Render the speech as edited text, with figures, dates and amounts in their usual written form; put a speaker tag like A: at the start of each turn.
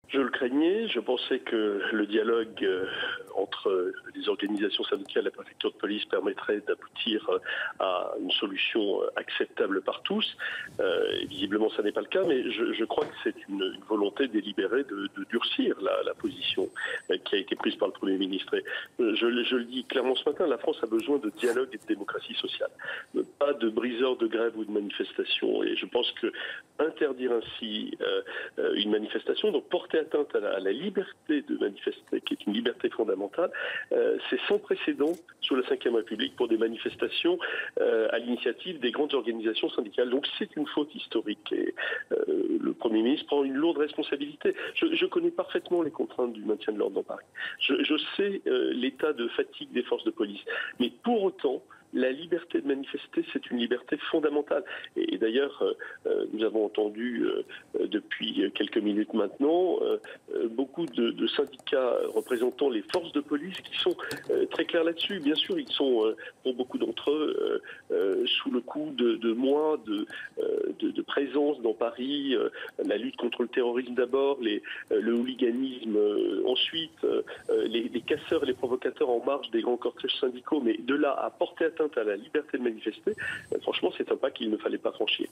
A: Je le craignais, je pensais que le dialogue entre les organisations syndicales et la préfecture de police permettrait d'aboutir à une solution acceptable par tous. Et visiblement, ça n'est pas le cas, mais je crois que c'est une volonté délibérée de durcir la position qui a été prise par le Premier ministre. Et je le dis clairement ce matin, la France a besoin de dialogue et de démocratie sociale, pas de briseurs de grève ou de manifestation. Et je pense que interdire ainsi une manifestation, donc porter atteinte à la liberté de manifester, qui est une liberté fondamentale, c'est sans précédent sous la Ve République pour des manifestations à l'initiative des grandes organisations syndicales. Donc c'est une faute historique et le Premier ministre prend une lourde responsabilité. Je connais parfaitement les contraintes du maintien de l'ordre dans Paris. Je sais l'état de fatigue des forces de police. Mais pour autant, la liberté de manifester, c'est une liberté fondamentale. Et d'ailleurs, nous avons entendu depuis quelques minutes maintenant beaucoup de syndicats représentant les forces de police qui sont très clairs là-dessus. Bien sûr, ils sont, pour beaucoup d'entre eux, sous le coup de mois de présence dans Paris, la lutte contre le terrorisme d'abord, le hooliganisme ensuite, les casseurs et les provocateurs en marge des grands cortèges syndicaux, mais de là à porter atteinte à la liberté de manifester, franchement, c'est un pas qu'il ne fallait pas franchir.